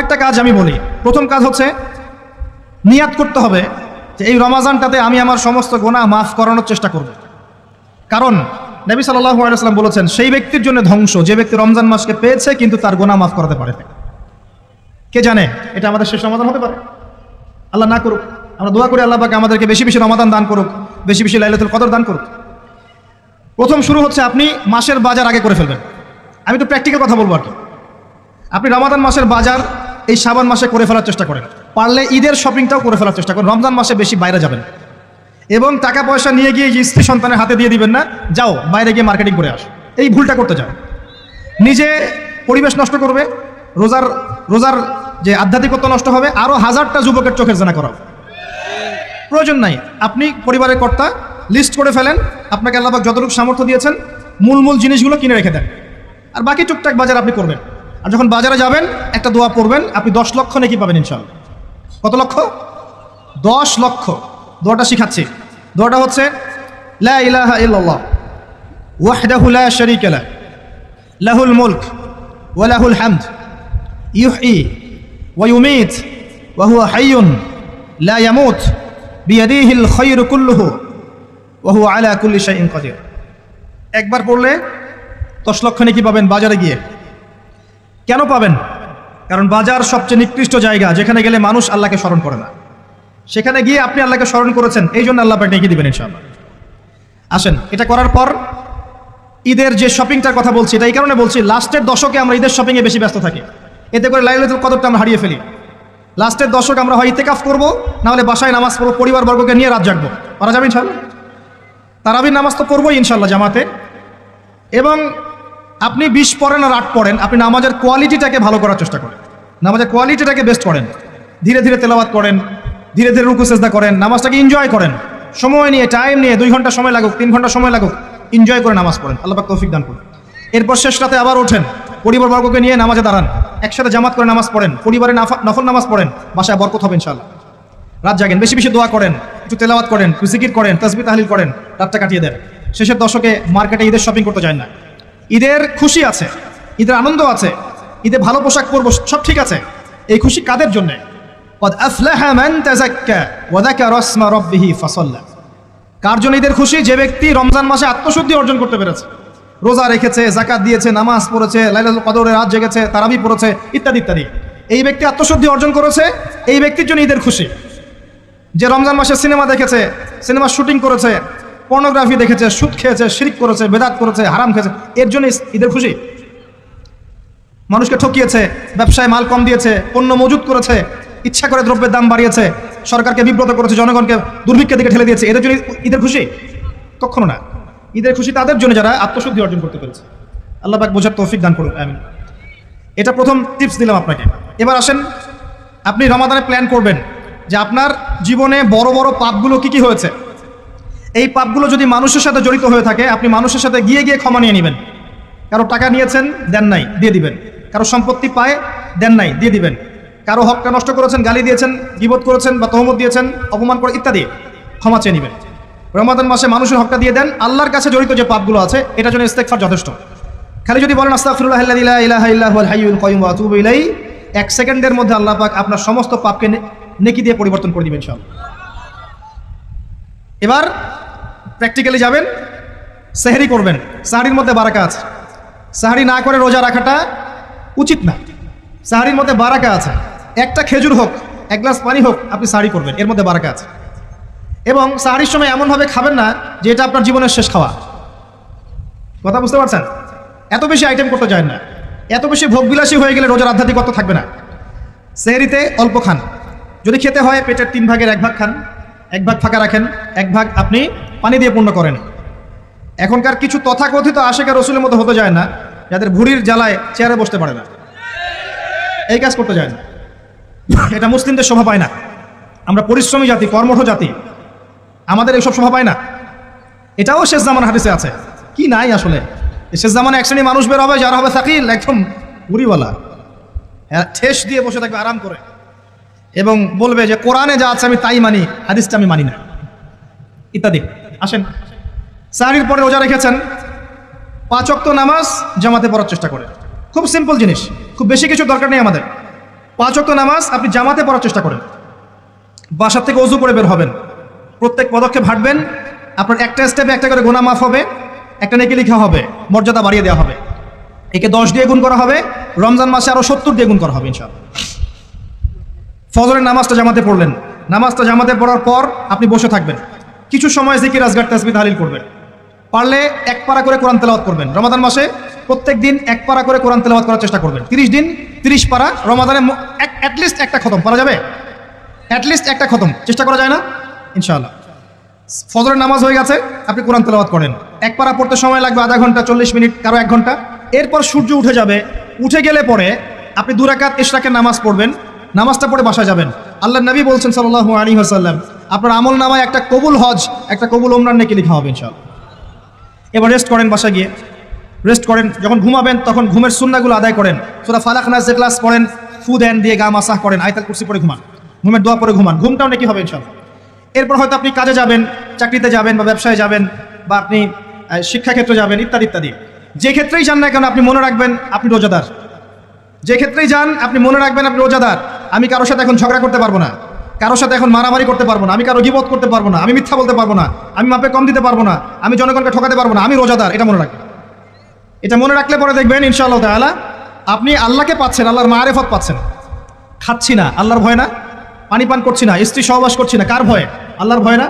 কয়েকটা কাজ আমি বলি। প্রথম কাজ হচ্ছে নিয়াত করতে হবে যে এই রমাজানটাতে আমি আমার সমস্ত গুনাহ মাফ করানোর চেষ্টা করব। কারণ নবী সাল্লাল্লাহু আলাইহি ওয়াসাল্লাম বলেছেন, সেই ব্যক্তির জন্য ধ্বংস যে ব্যক্তি রমজান মাসকে পেয়েছে কিন্তু তার গুনাহ মাফ করাতে পারে না। কে জানে এটা আমাদের শেষ রমাদান হতে পারে? আল্লাহ না করুক। আমরা দোয়া করি আল্লাহ পাক আমাদেরকে বেশি বেশি রমাদান দান করুক, বেশি বেশি লাইলাতুল কদর দান করুক। প্রথম শুরু হচ্ছে আপনি মাসের বাজার আগে করে ফেলবেন। আমি তো প্র্যাকটিক্যাল কথা বলবো আর কি। আপনি রমাদান মাসের বাজার এই শাবান মাসে করে ফেলার চেষ্টা করেন, পারলে ঈদের শপিংটাও করে ফেলার চেষ্টা করেন। রমজান মাসে বেশি বাইরে যাবেন এবং টাকা পয়সা নিয়ে গিয়ে স্ত্রী সন্তানের হাতে দিয়ে দিবেন না, যাও বাইরে গিয়ে মার্কেটিং করে আস। এই ভুলটা করতে যাও, নিজে পরিবেশ নষ্ট করবে, রোজার যে আধ্যাত্মিকতা নষ্ট হবে, আরও হাজারটা যুবকের চোখের জানা করা প্রয়োজন নাই। আপনি পরিবারের কর্তা, লিস্ট করে ফেলেন, আপনাকে আল্লাহ পাক যতটুকু সামর্থ্য দিয়েছেন মূল জিনিসগুলো কিনে রেখে দেন, আর বাকি টুকটাক বাজার আপনি করবেন। আর যখন বাজারে যাবেন একটা দোয়া পড়বেন, আপনি 10 লক্ষ নেকি পাবেন ইনশাআল্লাহ। কত লক্ষ? 10 লক্ষ। দোয়াটা শিখাচ্ছি। দোয়াটা হচ্ছে লা ইলাহা ইল্লাল্লাহ ওয়াহদাহু লা শারীকা লাহু লাহুল মুলক ওয়া লাহুল হামদ ইউহয়ী ওয়া ইউমীত ওয়া হুয়া হাইয়ুন লা ইয়ামুত বিয়াদিহিল খায়রু কুল্লুহু ওয়া হুয়া আলা কুল্লি শাইইন কাদির। একবার পড়লে 10 লক্ষ নেকি পাবেন বাজারে গিয়ে। কেন পাবেন? কারণ বাজার সবচেয়ে নিকৃষ্ট জায়গা, যেখানে গেলে মানুষ আল্লাহকে স্মরণ করে না। সেখানে গিয়ে আপনি আল্লাহকে স্মরণ করেছেন, এই জন্য আল্লাহ পাক নেকি দিবেন ইনশাআল্লাহ। আসেন, এটা করার পর ঈদের যে শপিংটার কথা বলছি, এটা এই কারণে বলছি, লাস্টের দশকে আমরা ঈদের শপিংয়ে বেশি ব্যস্ত থাকি, এতে করে লাইলাতুল কদরটা আমরা হারিয়ে ফেলি। লাস্টের দশক আমরা হয় ইতিকাফ করবো, না হলে বাসায় নামাজ পড়বো, পরিবারবর্গকে নিয়ে রাত জাগবো। পারা যাবে ইনশাআল্লাহ? তারাবির নামাজ তো পড়বোই ইনশাআল্লাহ জামাতে। এবং আপনি 20 পড়েন আর 8 পড়েন, আপনি নামাজের কোয়ালিটিটাকে ভালো করার চেষ্টা করেন, নামাজের কোয়ালিটিটাকে বেস্ট করেন। ধীরে ধীরে তেলাওয়াত করেন, ধীরে ধীরে রুকু সিজদা করেন, নামাজটাকে এনজয় করেন, সময় নিয়ে, টাইম নিয়ে, 2 ঘন্টা সময় লাগুক, 3 ঘন্টা সময় লাগুক, এনজয় করে নামাজ পড়েন। আল্লাহ পাক তৌফিক দান করুন। এরপর শেষ রাতে আবার ওঠেন, পরিবারবর্গকে নিয়ে নামাজে দাঁড়ান, একসাথে জামাত করে নামাজ পড়েন, পরিবারে নফল নামাজ পড়েন, বাসায় বরকত হবে ইনশাআল্লাহ। রাত জাগেন, বেশি বেশি দোয়া করেন, একটু তেলাওয়াত করেন, একটু জিকির করেন, তাসবিহ তাহলিল করেন, রাতটা কাটিয়ে দেন। শেষের দশকে মার্কেটে ঈদের শপিং করতে যায় না। ঈদের খুশি আছে, ঈদের আনন্দ আছে, ঈদে ভালো পোশাক পরবো, সব ঠিক আছে। এই খুশি কাদের জন্যে? قد أفلح من تزكى وذكر اسم ربه فصلى। কার জন্য ঈদের খুশি? যে ব্যক্তি রমজান মাসে আত্মশুদ্ধি অর্জন করতে পেরেছে, রোজা রেখেছে, যাকাত দিয়েছে, নামাজ পড়েছে, লাইলাতুল কদরে রাত জেগেছে, তারাবি পড়েছে, ইত্যাদি ইত্যাদি। এই ব্যক্তি আত্মশুদ্ধি অর্জন করেছে, এই ব্যক্তির জন্য ঈদের খুশি। যে রমজান মাসে সিনেমা দেখেছে, সিনেমা শুটিং করেছে, পর্নোগ্রাফি দেখেছে, সুদ খেয়েছে, শিরক করেছে, বেদাত করেছে, হারাম খেয়েছে, এর জন্য ঈদের খুশি। মানুষকে ঠকিয়েছে, ব্যবসায় মাল কম দিয়েছে, পণ্য মজুত করেছে, ইচ্ছা করে দ্রব্যের দাম বাড়িয়েছে, সরকারকে বিব্রত করেছে, জনগণকে দুর্ভিক্ষের দিকে ঠেলে দিয়েছে, এদের জন্য ঈদের খুশি? কখনো না। ঈদের খুশি তাদের জন্য যারা আত্মশুদ্ধি অর্জন করতে পেরেছে। আল্লাহ পাক বোঝার তৌফিক দান করুন, আমিন। এটা প্রথম টিপস দিলাম আপনাকে। এবার আসেন, আপনি রমাদানে প্ল্যান করবেন যে আপনার জীবনে বড় বড় পাপগুলো কি কি হয়েছে। এই পাপগুলো যদি মানুষের সাথে জড়িত হয়ে থাকে, আপনি মানুষের সাথে গিয়ে গিয়ে ক্ষমা নিয়ে নেবেন। কারো টাকা নিয়েছেন, দেন নাই, দিয়ে দিবেন। কারো সম্পত্তি পায়, দেন নাই, দিয়ে দিবেন। কারো হকটা নষ্ট করেছেন, গালি দিয়েছেন, গীবত করেছেন বা তহমত দিয়েছেন, অপমান করে ইত্যাদি, ক্ষমা চেয়ে নেবেন। রমাদান মাসে মানুষের হকটা দিয়ে দেন। আল্লাহর কাছে জড়িত যে পাপগুলো আছে, এটার জন্য ইস্তেগফার যথেষ্ট। খালি যদি বলেন আস্তাগফিরুল্লাহাল্লাযী লা ইলাহা ইল্লা হুয়াল হাইয়ুল কাইয়্যুম ওয়া আতুবু ইলাইহি, 1 সেকেন্ডের মধ্যে আল্লাহ পাক আপনার সমস্ত পাপকে নেকি দিয়ে পরিবর্তন করে দিবেন ইনশাআল্লাহ। এবার প্র্যাকটিক্যালি যাবেন, সেহরি করবেন। সাহরির মধ্যে বারাকা আছে, সাহরি না করে রোজা রাখাটা উচিত না। সাহরির মধ্যে বারাকা আছে, একটা খেজুর হোক, 1 গ্লাস পানি হোক, আপনি সাহরি করবেন, এর মধ্যে বারাকা আছে। এবং সাহরির সময় এমনভাবে খাবেন না যে এটা আপনার জীবনের শেষ খাওয়া। কথা বুঝতে পারছেন? এত বেশি আইটেম করতে যায় না, এত বেশি ভোগবিলাসী হয়ে গেলে রোজার আধ্যাত্মিকতা থাকবে না। সেহরিতে অল্প খান, যদি খেতে হয় পেটের 3 ভাগের 1 ভাগ খান, 1 ভাগ ফাঁকা রাখেন, 1 ভাগ আপনি পানি দিয়ে পূর্ণ করেন। এখনকার কিছু তথাকথিত আশিকা রসুলের মতো হতে যায় না, যাদের ভুঁড়ির জ্বালায় চেয়ারে বসতে পারে না, এই কাজ করতে যায় না। এটা মুসলিমদের শোভা পায় না। আমরা পরিশ্রমী জাতি, কর্মঠ জাতি, আমাদের এইসব শোভা পায় না। এটাও শেষ জামানা হাদিসে আছে। কি নাই আসলে, শেষ জামানে এক শ্রেণী মানুষ বের হবে যারা হবে সাকিল, একদম ভুঁড়িওয়ালা, ঠেস দিয়ে বসে থাকবে আরাম করে, এবং বলবে যে কোরআনে যা আছে আমি তাই মানি, হাদিসটা আমি মানি না, ইত্যাদি। আসেন, সাহরির পরে রোজা রেখেছেন, 5 ওয়াক্ত নামাজ জামাতে পড়ার চেষ্টা করে। খুব সিম্পল জিনিস, খুব বেশি কিছু দরকার নেই আমাদের। 5 ওয়াক্ত নামাজ আপনি জামাতে পড়ার চেষ্টা করেন। বাসা থেকে ওযু করে বের হবেন, প্রত্যেক পদক্ষেপ হাঁটবেন, আপনার একটা স্টেপে একটা করে গুনাহ মাফ হবে, একটা নেকি লেখা হবে, মর্যাদা বাড়িয়ে দেওয়া হবে। একে 10 দিয়ে গুণ করা হবে, রমজান মাসে আরো 70 দিয়ে গুণ করা হবে ইনশাআল্লাহ। ফজরের নামাজটা জামাতে পড়লেন, নামাজটা জামাতে পড়ার পর আপনি বসে থাকবেন, কিছু সময় জিকির আজগার তাসবিহ তাহলিল করবেন, পারলে 1 পারা করে কোরআন তেলাওয়াত করবেন। রমাদান মাসে প্রত্যেক দিন 1 পারা করে কোরআন তেলাওয়াত করার চেষ্টা করবেন। 30 দিন 30 পারা, রমাদানে অ্যাটলিস্ট একটা খতম পারা যাবে, অ্যাটলিস্ট একটা খতম চেষ্টা করা যায় না ইনশাআল্লাহ। ফজরের নামাজ হয়ে গেছে, আপনি কোরআন তেলাওয়াত করেন, 1 পারা পড়তে সময় লাগবে আধা ঘন্টা, 40 মিনিট, কারো 1 ঘন্টা। এরপর সূর্য উঠে যাবে, উঠে গেলে পরে আপনি 2 রাকাত ইশরাকের নামাজ পড়বেন, নামাজটা পড়ে বাসায় যাবেন। আল্লাহর নবী বলছেন সাল্লাল্লাহু আলাইহি ওয়াসাল্লাম, আপনার আমল নামায় একটা কবুল হজ, একটা কবুল ওমরার নেকি লেখা হবে ইনশাআল্লাহ। এবার রেস্ট করেন, বাসায় গিয়ে রেস্ট করেন। যখন ঘুমাবেন তখন ঘুমের সুন্নাহগুলো আদায় করেন। সূরা ফালাক নাস ইখলাস পড়েন, ফু দেন, দিয়ে গা মাসাহ করেন, আয়াতুল কুরসি পড়ে ঘুমান, ঘুমের দোয়া পড়ে ঘুমান, ঘুমটাও নেকি হবে ইনশাআল্লাহ। এরপর হয়তো আপনি কাজে যাবেন, চাকরিতে যাবেন, বা ব্যবসায় যাবেন, বা আপনি শিক্ষাক্ষেত্রে যাবেন, ইত্যাদি ইত্যাদি। যে ক্ষেত্রেই যান না কেন আপনি মনে রাখবেন আপনি রোজাদার। যে ক্ষেত্রেই যান আপনি মনে রাখবেন আপনি রোজাদার। আমি কারোর সাথে এখন ঝগড়া করতে পারবো না, কারোর সাথে এখন মারামারি করতে পারবো না, আমি কারো গীবত করতে পারবো না, আমি মিথ্যা বলতে পারবো না, আমি মাপে কম দিতে পারবো না, আমি জনগণকে ঠকাতে পারবো না, আমি রোজাদার। এটা মনে রাখবেন। এটা মনে রাখলে পরে দেখবেন ইনশাআল্লাহ তাআলা আপনি আল্লাহকে পাচ্ছেন, আল্লাহর মারিফত পাচ্ছেন। খাচ্ছি না আল্লাহর ভয় না, পানি পান করছি না, স্ত্রী সহবাস করছি না, কার ভয়ে? আল্লাহর ভয় না।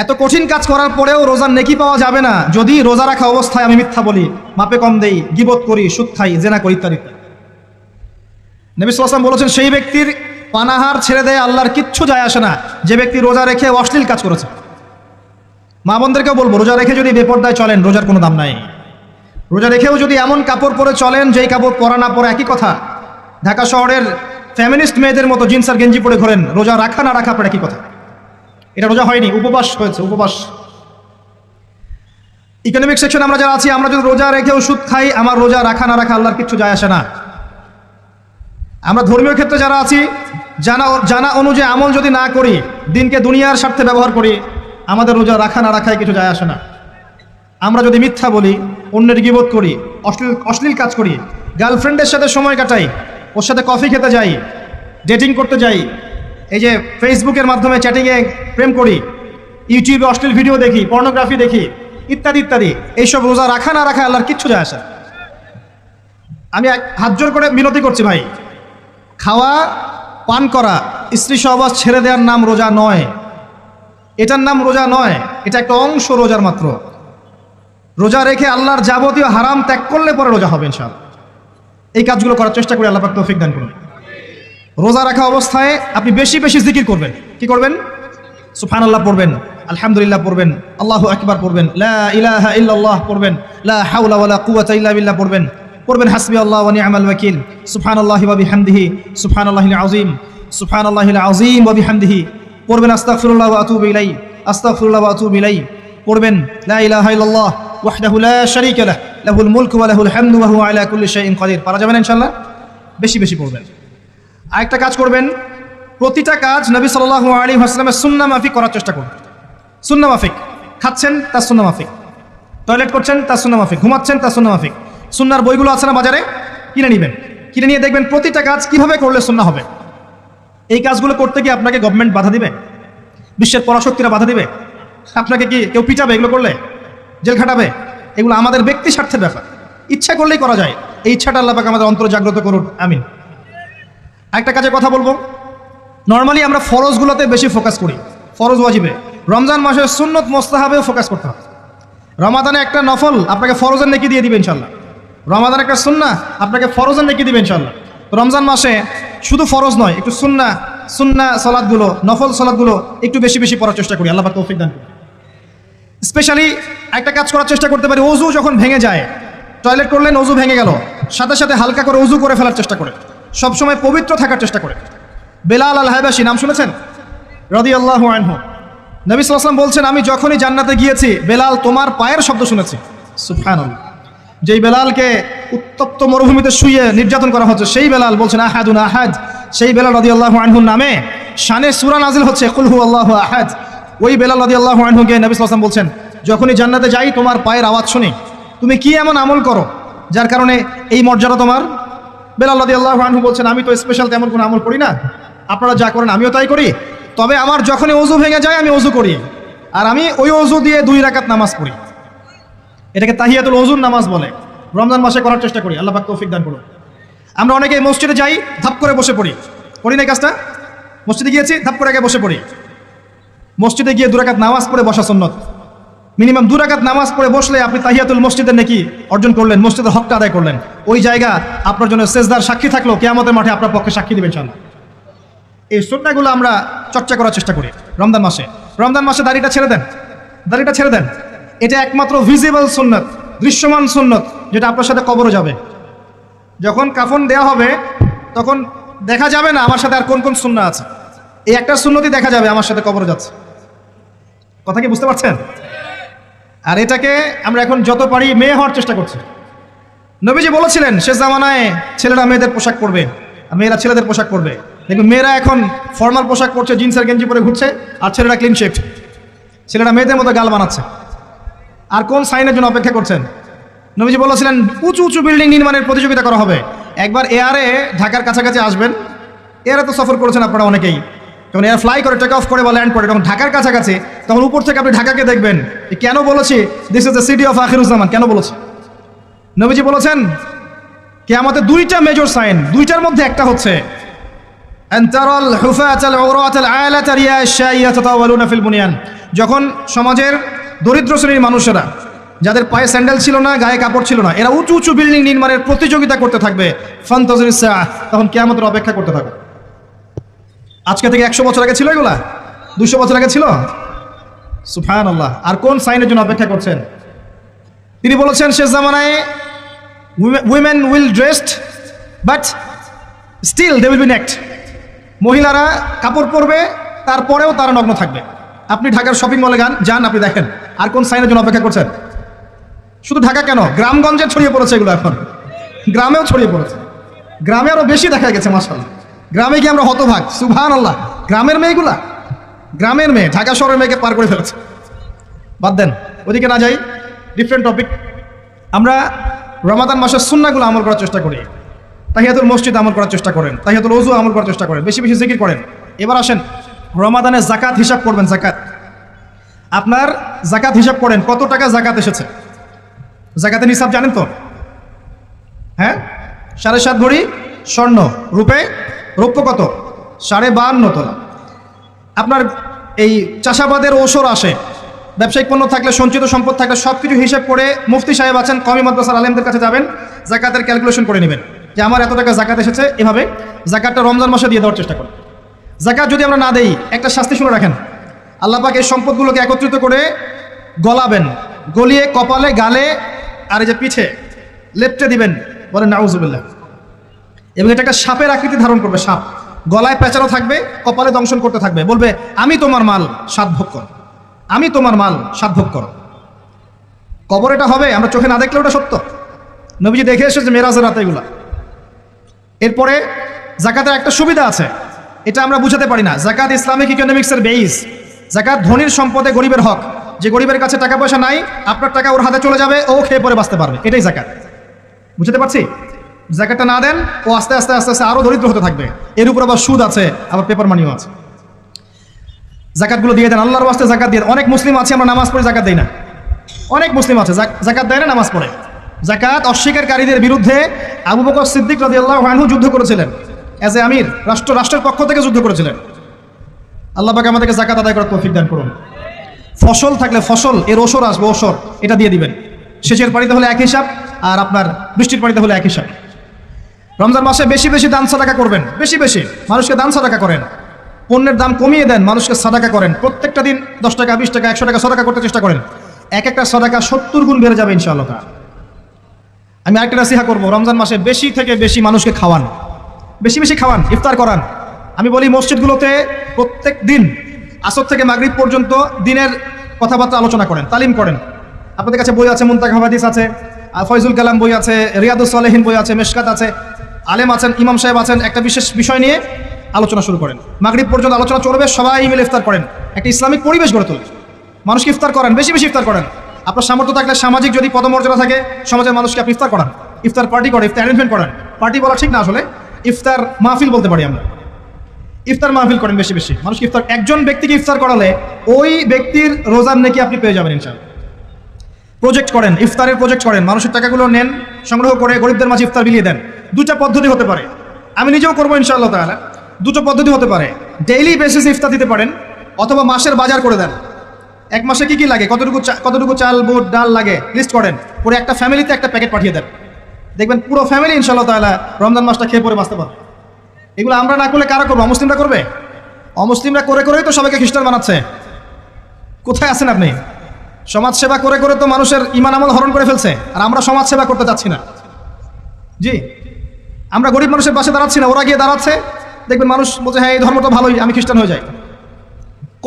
এত কঠিন কাজ করার পরেও রোজার নেকি পাওয়া যাবে না যদি রোজা রাখা অবস্থায় আমি মিথ্যা বলি, মাপে কম দেই, গীবত করি, সুদ খাই, জেনা করি, ইত্যাদি। নবী সাল্লাল্লাহু আলাইহি ওয়াসাল্লাম বলেছেন সেই ব্যক্তির পানাহার ছেড়ে দেয় আল্লাহর কিচ্ছু যায় আসে না যে ব্যক্তি রোজা রেখে অশ্লীল কাজ করেছে। মা বোনদেরকেও বলবো, রোজা রেখে যদি বেপরদায় চলেন রোজার কোনো দাম নাই। রোজা রেখেও যদি এমন কাপড় পরে চলেন যেই কাপড় পরা না পরে একই কথা, ঢাকা শহরের ফ্যামিনিস্ট মেয়েদের মতো জিন্স আর গেঞ্জি পরে ঘোরেন, রোজা রাখা না রাখা পরে একই কথা। এটা রোজা হয়নি, উপবাস হয়েছে, উপবাস। ইকোনমিক সেকশন আমরা যারা আছি, আমরা যদি রোজা রেখেও সুদ খাই, আমার রোজা রাখা না রাখা আল্লাহর কিচ্ছু যায় আসে না। আমরা ধর্মীয় ক্ষেত্রে যারা আছি, জানা অনুযায়ী আমল যদি না করি, দিনকে দুনিয়ার স্বার্থে ব্যবহার করি, আমাদের রোজা রাখা না রাখায় কিছু যায় আসে না। আমরা যদি মিথ্যা বলি, অন্যের গীবত করি, অশ্লীল কাজ করি, গার্লফ্রেন্ডের সাথে সময় কাটাই, ওর সাথে কফি খেতে যাই, ডেটিং করতে যাই, এই যে ফেসবুকের মাধ্যমে চ্যাটিংয়ে প্রেম করি, ইউটিউবে অশ্লীল ভিডিও দেখি, পর্নোগ্রাফি দেখি, ইত্যাদি ইত্যাদি, এইসব রোজা রাখা না রাখা আল্লাহর কিচ্ছু যায় আসে। আমি হাত জোর করে বিনতি করছি ভাই, খাওয়া পান করা, স্ত্রী সহবাস ছেড়ে দেওয়ার নাম রোজা নয়, এটার নাম রোজা নয়, এটা একটা অংশ রোজার মাত্র। রোজা রেখে আল্লাহর যাবতীয় হারাম ত্যাগ করলে পরে রোজা হবে ইনশাআল্লাহ। এই কাজগুলো করার চেষ্টা করি, আল্লাহ পাক তৌফিক দান করুন। রোজা রাখা অবস্থায় আপনি বেশি বেশি জিকির করবেন। কি করবেন? সুবহানাল্লাহ পড়বেন, আলহামদুলিল্লাহ পড়বেন, আল্লাহু আকবার পড়বেন, লা ইলাহা ইল্লাল্লাহ পড়বেন, লা হাওলা ওয়ালা কুওয়াতা ইল্লা বিল্লাহ পড়বেন, হাসবি আল্লাহ ওয়া নি'মাল ওয়াকিল, সুবহানাল্লাহি ওয়া বিহামদিহি, সুবহানাল্লাহিল আযীম, সুবহানাল্লাহিল আযীম ওয়া বিহামদিহি, পড়বেন আস্তাগফিরুল্লাহ ওয়া আতুবু ইলাইহি, আস্তাগফিরুল্লাহ ওয়া আতুবু ইলাইহি, পড়বেন লা ইলাহা ইল্লাল্লাহ ওয়াহদাহু লা শারীকা লাহু লাহুল মুলকু ওয়া লাহুল হামদু ওয়া হুয়া আলা কুল্লি শাইইন কাদির। পারা যাবে না ইনশাআল্লাহ? বেশি বেশি পড়বেন। আরেকটা কাজ করবেন, প্রতিটা কাজ নবী সাল্লাল্লাহু আলাইহি ওয়াসাল্লামের সুন্নাহ মাফিক করার চেষ্টা করবেন। সুন্নাহ মাফিক, খাচ্ছেন তার সুন্নাহ মাফিক, টয়লেট করছেন তার সুন্নাহ মাফিক, ঘুমাচ্ছেন তার সুন্নাহ মাফিক। সুন্নাহর বইগুলো আছে না বাজারে, কিনে নেবেন, কিনে নিয়ে দেখবেন প্রতিটা কাজ কিভাবে করলে সুন্নাহ হবে। এই কাজগুলো করতে গিয়ে আপনাকে গভর্নমেন্ট বাধা দিবে, বিশ্বের পরাশক্তিরা বাধা দিবে, আপনাকে কি কেউ পিটাবে এগুলো করলে, জেল খাটাবে? এগুলো আমাদের ব্যক্তি স্বার্থের ব্যাপার, ইচ্ছা করলেই করা যায়। এই ইচ্ছাটা আল্লাহ পাক আমাদের অন্তরে জাগ্রত করুন, আমিন। একটা কাজে কথা বলবো, নর্মালি আমরা ফরজগুলোতে বেশি ফোকাস করি, ফরজ ওয়াজিবে। রমজান মাসের সুন্নত মোস্তাহাবেও ফোকাস করতে হবে। রমাদানে একটা নফল আপনাকে ফরজের নেকি দিয়ে দিবে ইনশাল্লাহ, রমাদান একটা সুন্নাহ আপনাকে ফরজের নেকি দিবে ইনশাল্লাহ। রমজান মাসে শুধু ফরজ নয়, একটু সুন্নাহ সালাতগুলো, নফল সালাতগুলো একটু বেশি বেশি পড়ার চেষ্টা করি, আল্লাহ পাক তৌফিক দান করুন। স্পেশালি একটা কাজ করার চেষ্টা করতে পারি, ওযু যখন ভেঙে যায়, টয়লেট করলেন ওযু ভেঙে গেল, সাথে সাথে হালকা করে ওযু করে ফেলার চেষ্টা করে, সবসময় পবিত্র থাকার চেষ্টা করে। বেলাল আল হাবাশী নাম শুনেছেন? রাদিয়াল্লাহু আনহু। নবী সাল্লাল্লাহু আলাইহি ওয়াসাল্লাম বলছেন, আমি যখনই জান্নাতে গিয়েছি বেলাল তোমার পায়ের শব্দ শুনেছি। সুবহানাল্লাহ। যেই বেলালকে উত্তপ্ত মরুভূমিতে শুয়ে নির্যাতন করা হচ্ছে, সেই বেলাল বলছেন আহাদুন আহাদ, সেই বেলাল রাদিয়াল্লাহু আনহুর নামে শানে সূরা নাজিল হচ্ছে কুল হুয়াল্লাহু আহাদ। ওই বেলাল রাদিয়াল্লাহু আনহুকে নবী সাল্লাল্লাহু আলাইহি ওয়াসাল্লাম বলছেন, যখনই জান্নাতে যাই তোমার পায়ের আওয়াজ শুনি, তুমি কি এমন আমল করো যার কারণে এই মর্যাদা তোমার? বেলাল রাদিয়াল্লাহু আনহু বলছেন, আমি তো স্পেশাল তেমন কোনো আমল করি না, আপনারা যা করেন আমিও তাই করি, তবে আমার যখনই ওযু ভেঙে যায় আমি ওযু করি, আর আমি ওই ওযু দিয়ে 2 রাকাত নামাজ পড়ি। এটাকে তাহিয়াতুল ওযুর নামাজ বলে। রমজান মাসে করার চেষ্টা করি, আল্লাহ পাক তৌফিক দান করুন। আমরা অনেকেই মসজিদে যাই, ধাপ করে বসে পড়ি, করি না কাজটা? মসজিদে গিয়েছি, ধাপ করে আগে বসে পড়ি। মসজিদে গিয়ে 2 রাকাত নামাজ পড়ে বসা সুন্নত। মিনিমাম 2 রাকাত নামাজ পড়ে বসলে আপনি তাহিয়াতুল মসজিদের নেকি অর্জন করলেন, মসজিদের হকটা আদায় করলেন। ওই জায়গা আপনার জন্য সেজদার সাক্ষী থাকলো, কিয়ামতের মাঠে আপনার পক্ষে সাক্ষী দিবেন ইনশাআল্লাহ। এই সুন্নাহগুলো আমরা চর্চা করার চেষ্টা করি রমজান মাসে। রমজান মাসে দাড়িটা ছেড়ে দেন, দাড়িটা ছেড়ে দেন। এটা একমাত্র ভিজিবল সুন্নাত, দৃশ্যমান সুন্নাত, যেটা আপনার সাথে কবরে যাবে। যখন কাফন দেয়া হবে তখন দেখা যাবে না আমার সাথে আর কোন কোন সুন্নাহ আছে, এই একটা সুন্নতই দেখা যাবে আমার সাথে কবরে যাচ্ছে। কথা কি বুঝতে পারছেন? আর এটাকে আমরা এখন যত পারি মেয়ে হওয়ার চেষ্টা করছি। নবীজি বলেছিলেন শেষ জামানায় ছেলেরা মেয়েদের পোশাক পরবে আর মেয়েরা ছেলেদের পোশাক পরবে। দেখুন মেয়েরা এখন ফর্মাল পোশাক পরছে, জিন্সের গেঞ্জি পরে ঘুরছে, আর ছেলেরা ক্লিন শেভ। ছেলেরা মেয়েদের মতো গাল বানাচ্ছে। আর কোন সাইনের জন্য অপেক্ষা করছেন? নবীজি বলেছিলেন উঁচু উঁচু বিল্ডিং নির্মাণের প্রতিযোগিতা করা হবে। একবার এয়ারে ঢাকার কাছাকাছি আসবেন, এয়ারে তো সফর করেছেন আপনারা অনেকেই, যখন এয়ার ফ্লাই করে, টেক অফ করে বা ল্যান্ড করে, তখন ঢাকার কাছাকাছি, তখন উপর থেকে আপনি ঢাকাকে দেখবেন। কেন বলেছি this is the city of Akhiruzzaman, কেন বলেছি? নবীজি বলেছেন কিয়ামতে 2টা মেজর সাইন, 2টার মধ্যে একটা হচ্ছে যখন সমাজের দরিদ্র শ্রেণীর মানুষেরা, যাদের পায়ে স্যান্ডেল ছিল না, গায়ে কাপড় ছিল না, এরা উঁচু উঁচু বিল্ডিং নির্মাণের প্রতিযোগিতা করতে থাকবে। ফান্তাজির সাআহ, তখন কিয়ামতের অপেক্ষা করতে থাকবে। আজকে থেকে 100 বছর আগে ছিল এগুলা? 200 বছর আগে ছিল? সুবহানাল্লাহ। আর কোন সাইনের জন্য অপেক্ষা করছেন? তিনি বলেছেন শেষ জামানায় women will dressed but still they will be naked. মহিলারা কাপড় পরবে, তারপরেও তারা নগ্ন থাকবে। আপনি ঢাকার শপিং মলে যান, আপনি দেখেন। আর কোন সাইনের জন্য অপেক্ষা করছেন? শুধু ঢাকা কেন, গ্রামগঞ্জে ছড়িয়ে পড়েছে এগুলো, এখন গ্রামেও ছড়িয়ে পড়েছে। গ্রামে আরো বেশি দেখা গেছে মাশাআল্লাহ। গ্রামে গিয়ে আমরা হতভাগ, সুবহানাল্লাহ। গ্রামের মেয়েগুলা, গ্রামের মেয়ে ঢাকা শহরের মেয়েকে পার করে ফেলেছে। বাদ দেন, ওদিকে না যাই, ডিফারেন্ট টপিক। আমরা রমাদান মাসের সুন্নাহগুলো আমল করার চেষ্টা করি। তাহিয়াতুল মসজিদ আমল করার চেষ্টা করেন, তাহিয়াতুল ওযু আমল করার চেষ্টা করেন, বেশি বেশি জিকির করেন। এবার আসেন রমাদানের জাকাত হিসাব করবেন। জাকাত, আপনার জাকাত হিসাব করেন, কত টাকা জাকাত এসেছে। জাকাতের হিসাব জানেন তো? হ্যাঁ, 7.5 ভরি স্বর্ণ, রৌপ্য কত? 52.5 তোলা। আপনার এই চাষাবাদের ওসর আসে, ব্যবসায়িক পণ্য থাকলে, সঞ্চিত সম্পদ থাকলে সব কিছু হিসাব করে মুফতি সাহেব আছেন, কওমি মাদ্রাসার আলেমদের কাছে যাবেন, জাকাতের ক্যালকুলেশন করে নেবেন যে আমার এত টাকা জাকাত এসেছে। এভাবে জাকাতটা রমজান মাসে দিয়ে দেওয়ার চেষ্টা করেন। জাকাত যদি আমরা না দেই, একটা শাস্তি শুনে রাখেন, আল্লাহ পাক এই সম্পদগুলোকে একত্রিত করে গলাবেন, গলিয়ে কপালে, গালে আর এই যে পিঠে লেপটে দিবেন, বলেন নাউজুবিল্লাহ। এবং এটা একটা সাপের আকৃতি ধারণ করবে, সাপ গলায় পেঁচানো থাকবে, কপালে দংশন করতে থাকবে, বলবে আমি তোমার মাল সাত ভোগ কর, আমি তোমার মাল সাত ভোগ কর। কবর এটা হবে, আমরা চোখে না দেখলে ওটা সত্য। নবীজি দেখে এসেছে মেরাজের রাতে এগুলা। এরপরে জাকাতের একটা সুবিধা আছে, এটা আমরা বুঝাতে পারি না। জাকাত ইসলামিক ইকোনমিক্সের বেইস। জাকাত ধনীর সম্পদে গরিবের হক। যে গরিবের কাছে টাকা পয়সা নাই, আপনার টাকা ওর হাতে চলে যাবে, ও খেয়ে পরে বাঁচতে পারবে, এটাই জাকাত। বুঝতে পারছি? জাকাতটা না দেন, ও আস্তে আস্তে আস্তে আস্তে আরো দরিদ্র হতে থাকবে। এর উপর আবার সুদ আছে, আবার পেপার মানিও আছে। জাকাতগুলো দিয়ে দেন, আল্লাহর ওয়াস্তে জাকাত দিয়ে দেন। অনেক মুসলিম আছে আমরা নামাজ পড়ে জাকাত দেই না। অনেক মুসলিম আছে জাকাত দেয় না, নামাজ পড়ে। জাকাত অস্বীকারীদের বিরুদ্ধে আবু বকর সিদ্দিক রাদিয়াল্লাহু আনহু যুদ্ধ করেছিলেন, এজ এ আমির, রাষ্ট্রের পক্ষ থেকে যুদ্ধ করেছিলেন। আল্লাহ পাক আমাদেরকে জাকাত আদায় করার তৌফিক দান করুন। ফসল থাকলে ফসল, এর ওসর আসবে, ওসর এটা দিয়ে দিবেন। সেচের পানিতে হলে এক হিসাব, আর আপনার বৃষ্টির পানিতে হলে এক হিসাব। রমজান মাসে বেশি বেশি দান সাদাকা করবেন, বেশি বেশি মানুষকে দান সাদাকা করেন। পণ্যের দাম কমিয়ে দেন, মানুষকে সাদাকা করেন। প্রত্যেকটা দিন 10 টাকা, 20 টাকা, 100 টাকা সাদাকা করতে চেষ্টা করেন। এক একটা সাদাকা 70 গুণ বেড়ে যাবে ইনশাআল্লাহ। আমি আরেকটা নসিহত করব, রমজান মাসে বেশি থেকে বেশি মানুষকে খাওয়ান, বেশি বেশি খাওয়ান, ইফতার করান। আমি বলি মসজিদগুলোতে প্রত্যেক দিন আসর থেকে মাগরিব পর্যন্ত দিনের কথাবার্তা আলোচনা করেন, তালিম করেন। আপনাদের কাছে বই আছে, মুনতাখা হাদিস আছে, ফয়জুল কালাম বই আছে, রিয়াদুস সালেহিন বই আছে, মেশকাত আছে, আলেম আছেন, ইমাম সাহেব আছেন। একটা বিশেষ বিষয় নিয়ে আলোচনা শুরু করেন, মাগরিব পর্যন্ত আলোচনা চলবে, সবাই মিলে ইফতার করেন। একটা ইসলামিক পরিবেশ গড়ে তোলেন, মানুষকে ইফতার করেন, বেশি বেশি ইফতার করেন। আপনার সামর্থ্য থাকলে, সামাজিক যদি পদমর্যাদা থাকে, সমাজের মানুষকে আপনি ইফতার করান, ইফতার পার্টি করেন, ইফতার অ্যারেঞ্জমেন্ট করেন। পার্টি বলা ঠিক না, আসলে ইফতার মাহফিল বলতে পারি আমরা। ইফতার মাহফিল করেন বেশি বেশি, মানুষকে ইফতার, একজন ব্যক্তিকে ইফতার করালে ওই ব্যক্তির রোজার নেকি আপনি পেয়ে যাবেন ইনশাআল্লাহ। প্রজেক্ট করেন, ইফতারের প্রজেক্ট করেন, মানুষের টাকাগুলো নেন, সংগ্রহ করে গরিবদের মাঝে ইফতার বিলিয়ে দেন। দুটা পদ্ধতি হতে পারে, আমি নিজেও করবো ইনশাআল্লাহ তাআলা। দুটো পদ্ধতি হতে পারে, ডেইলি বেসিসে ইফতার দিতে পারেন, অথবা মাসের বাজার করে দেন। এক মাসে কি কি লাগে, কতটুকু চাল বুট ডাল লাগে লিস্ট করেন, পরে একটা ফ্যামিলিতে একটা প্যাকেট পাঠিয়ে দেন, দেখবেন পুরো ফ্যামিলি ইনশাআল্লাহ তাআলা রমজান মাসটা খেয়ে পরে বাঁচতে পারবে। এগুলো আমরা না করলে কারা করবো? অমুসলিমরা করবে? অমুসলিমরা করে করেই তো সবাইকে খ্রিস্টান বানাচ্ছে। কোথায় আছেন আপনি? সমাজ সেবা করে করে তো মানুষের ঈমান আমল হরণ করে ফেলছে, আর আমরা সমাজ সেবা করতে চাচ্ছি না। জি, আমরা গরিব মানুষের পাশে দাঁড়াচ্ছি না, ওরা গিয়ে দাঁড়াচ্ছে, দেখবেন মানুষ বলছে হ্যাঁ এই ধর্ম তো ভালোই, আমি খ্রিস্টান হয়ে যাই।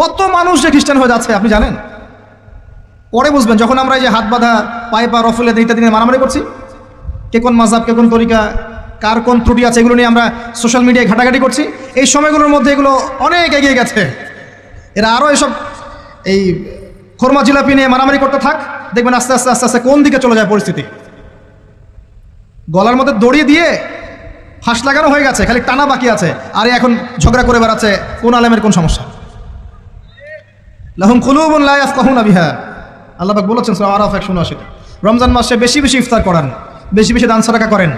কত মানুষ যে খ্রিস্টান হয়ে যাচ্ছে আপনি জানেন? পরে বুঝবেন যখন আমরা এই যে হাত বাঁধা, পায়ে পা রফলে ইত্যাদি নিয়ে মারামারি করছি, কে কোন মাযহাব, কে কোন তরিকা, কার কোন ত্রুটি আছে, এগুলো নিয়ে আমরা সোশ্যাল মিডিয়ায় ঘাটাঘাটি করছি। এই সময়গুলোর মধ্যে এগুলো অনেক এগিয়ে গেছে। এরা আরও এসব এই খোরমা জিলাপি নিয়ে মারামারি করতে থাক, দেখবেন আস্তে আস্তে আস্তে আস্তে কোন দিকে চলে যায় পরিস্থিতি। গলার মধ্যে দড়ি দিয়ে ফাঁস লাগানো হয়ে গেছে, খালি টানা বাকি আছে, আর এখন ঝগড়া করে বেড়াচ্ছে কোন আলেমের কোন সমস্যা। লাহুম কুলুবুন লা ইয়াফকাহুনা বিহা, আল্লাহ পাক বলেছেন সূরা আরাফ 179। রমজান মাসে বেশি বেশি ইফতার করান, বেশি বেশি দান সাদাকা করেন।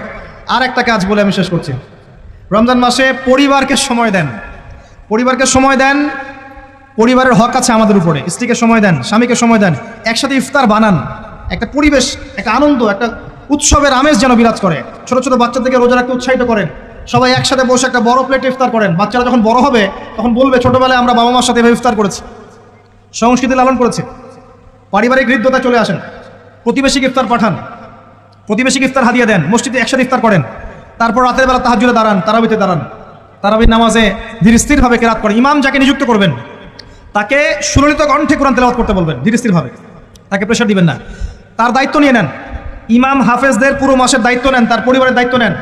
আর একটা কাজ বলে আমি শেষ করছি, রমজান মাসে পরিবারকে সময় দেন। পরিবারকে সময় দেন, পরিবারের হক আছে আমাদের উপরে। স্ত্রীকে সময় দেন, স্বামীকে সময় দেন, একসাথে ইফতার বানান। একটা পরিবেশ, একটা আনন্দ, একটা উৎসবের আমেজ যেন বিরাজ করে। ছোট ছোট বাচ্চাদেরকে রোজা রাখতে উৎসাহিত করেন, সবাই একসাথে বসে একটা বড় প্লেটে ইফতার করেন। বাচ্চারা যখন বড় হবে তখন বলবে ছোটবেলায় আমরা বাবা মার সাথে এভাবে ইফতার করেছি, সংস্কৃতি লালন করেছি। পারিবারিক হৃদ্যতায় চলে আসেন, প্রতিবেশীকে ইফতার পাঠান, প্রতিবেশীকে ইফতার হাদিয়া দেন, মসজিদে একসাথে ইফতার করেন। তারপর রাতের বেলা তাহাজ্জুদে দাঁড়ান, তারাবিতে দাঁড়ান, তারাবির নামাজে ধীর স্থিরভাবে কেরাত করেন। ইমাম যাকে নিযুক্ত করবেন তাকে সুললিত কণ্ঠে কোরআন তেলাওয়াত করতে বলবেন, ধীর স্থিরভাবে, তাকে প্রেশার দিবেন না। তার দায়িত্ব নিয়ে নেন, ইমাম হাফেজদের পুরো মাসের দায়িত্ব নেন, তার পরিবারের দায়িত্ব নেন।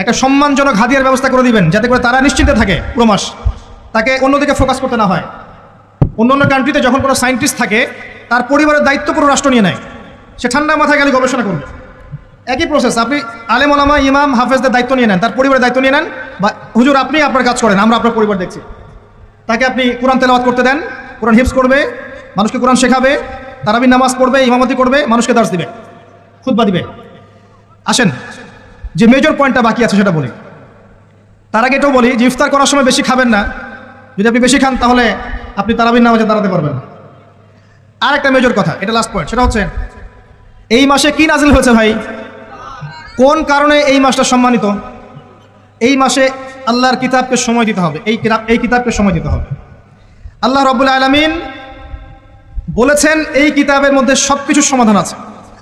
একটা সম্মানজনক হাদিয়ার ব্যবস্থা করে দিবেন, যাতে করে তারা নিশ্চিন্তে থাকে পুরো মাস, তাকে অন্যদিকে ফোকাস করতে না হয়। অন্য অন্য কান্ট্রিতে যখন কোনো সায়েন্টিস্ট থাকে, তার পরিবারের দায়িত্ব পুরো রাষ্ট্র নিয়ে নেয়, সে ঠান্ডা মাথায় গেলে গবেষণা করবে। একই প্রসেস, আপনি আলেম ওলামা ইমাম হাফেজদের দায়িত্ব নিয়ে নেন, তার পরিবারের দায়িত্ব নিয়ে নেন। বা হুজুর আপনি আপনার কাজ করেন, আমরা আপনার পরিবার দেখছি। তাকে আপনি কোরআন তেলাওয়াত করতে দেন, কোরআন হিফজ করবে, মানুষকে কোরআন শেখাবে, তারাবির নামাজ পড়বে, ইমামতি করবে, মানুষকে দার্স দিবে, খুতবা দিবে। আসেন যে মেজর পয়েন্টটা বাকি আছে সেটা বলি। তার আগে এটাও বলি যে ইফতার করার সময় বেশি খাবেন না। যদি আপনি বেশি খান তাহলে আপনি তারাবির নামাজে দাঁড়াতে পারবেন। আর একটা মেজর কথা, এটা লাস্ট পয়েন্ট, সেটা হচ্ছে এই মাসে কি নাজিল হয়েছে ভাই? কোন কারণে এই মাসটা সম্মানিত? এই মাসে আল্লাহর কিতাবকে সময় দিতে হবে, এই কিতাবকে সময় দিতে হবে। আল্লাহ রাব্বুল আলামিন বলেছেন এই কিতাবের মধ্যে সব কিছুর সমাধান আছে।